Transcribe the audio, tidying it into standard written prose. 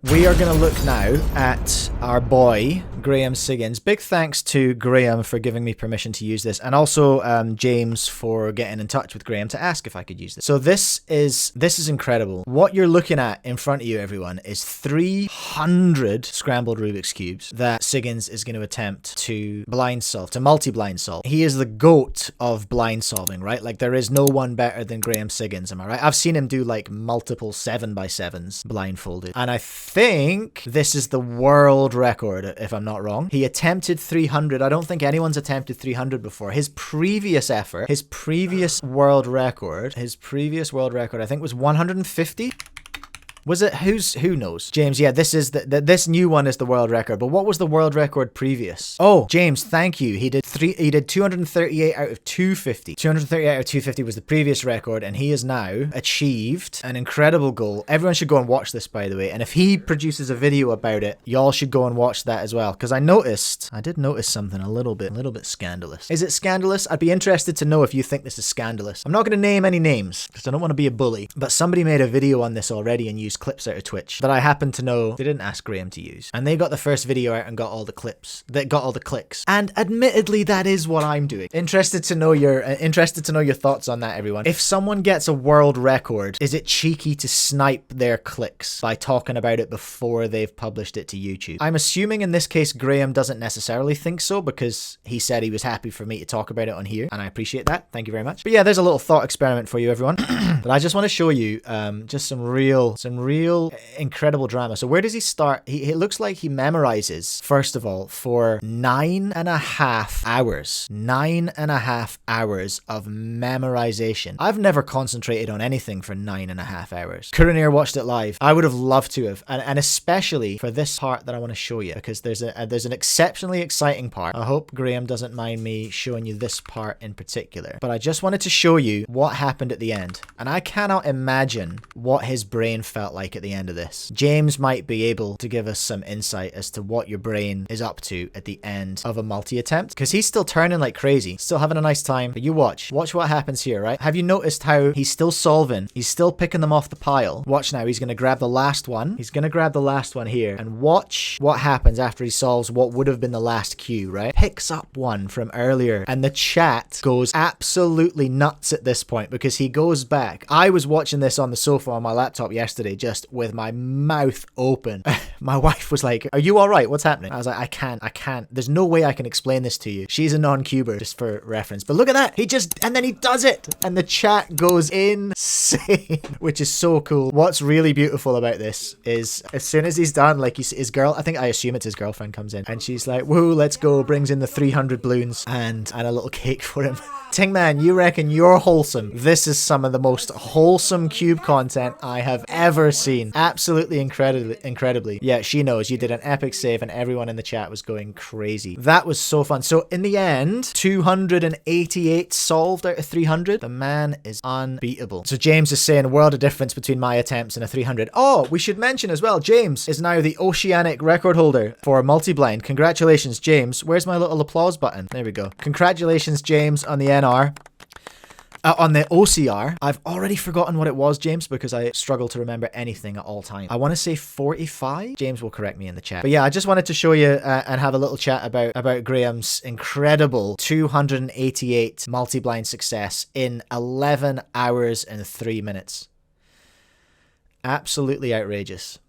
We are going to look now at our boy, Graham Siggins. Big thanks to Graham for giving me permission to use this, and also James for getting in touch with Graham to ask if I could use this. So this is incredible. What you're looking at in front of you, everyone, is 300 scrambled Rubik's Cubes that Siggins is going to attempt to blind solve, to multi-blind solve. He is the GOAT of blind solving, right? Like, there is no one better than Graham Siggins, am I right? I've seen him do like multiple 7x7s blindfolded, and I think this is the world record, if I'm not wrong. He attempted 300. I don't think anyone's attempted 300 before. His previous effort, his previous world record, I think was 150. Was it? Who knows? James, yeah, this is this new one is the world record. But what was the world record previous? Oh, James, thank you. He did 238 out of 250. 238 out of 250 was the previous record, and he has now achieved an incredible goal. Everyone should go and watch this, by the way. And if he produces a video about it, y'all should go and watch that as well. Because I did notice something a little bit scandalous. Is it scandalous? I'd be interested to know if you think this is scandalous. I'm not going to name any names because I don't want to be a bully. But somebody made a video on this already and used clips out of Twitch that I happen to know they didn't ask Graham to use, and they got the first video out and got all the clips, that got all the clicks, and admittedly that is what I'm doing. Interested to know your thoughts on that, everyone. If someone gets a world record, is it cheeky to snipe their clicks by talking about it before they've published it to YouTube? I'm assuming in this case Graham doesn't necessarily think so, because he said he was happy for me to talk about it on here, and I appreciate that. Thank you very much. But yeah, there's a little thought experiment for you, everyone. But I just want to show you just some real incredible drama. So where does he start? It looks like he memorizes, first of all, for 9.5 hours. 9.5 hours of memorization. I've never concentrated on anything for 9.5 hours. Kuranir watched it live. I would have loved to have, and especially for this part that I want to show you, because there's an exceptionally exciting part. I hope Graham doesn't mind me showing you this part in particular, but I just wanted to show you what happened at the end, and I cannot imagine what his brain felt like at the end of this. James might be able to give us some insight as to what your brain is up to at the end of a multi-attempt, because he's still turning like crazy, still having a nice time. But you watch what happens here, right? Have you noticed how he's still solving? He's still picking them off the pile. Watch now, he's going to grab the last one. He's going to grab the last one here, and watch what happens after he solves what would have been the last cue, right? Picks up one from earlier, and the chat goes absolutely nuts at this point, because he goes back. I was watching this on the sofa on my laptop yesterday, just with my mouth open. My wife was like, "Are you all right? What's happening?" I was like, I can't. There's no way I can explain this to you. She's a non-cuber, just for reference. But look at that. And then he does it. And the chat goes insane, which is so cool. What's really beautiful about this is as soon as he's done, like his girl, I assume it's his girlfriend, comes in, and she's like, "Woo, let's go," brings in the 300 balloons and a little cake for him. Tingman, you reckon you're wholesome? This is some of the most wholesome cube content I have ever seen. Absolutely incredibly. Yeah, she knows. You did an epic save and everyone in the chat was going crazy. That was so fun. So in the end, 288 solved out of 300. The man is unbeatable. So James is saying a world of difference between my attempts and a 300. Oh, we should mention as well, James is now the oceanic record holder for multi-blind. Congratulations, James. Where's my little applause button? There we go. Congratulations, James, on the NR. On the OCR, I've already forgotten what it was, James, because I struggle to remember anything at all times. I want to say 45. James will correct me in the chat. But yeah, I just wanted to show you and have a little chat about Graham's incredible 288 multi-blind success in 11 hours and 3 minutes. Absolutely outrageous.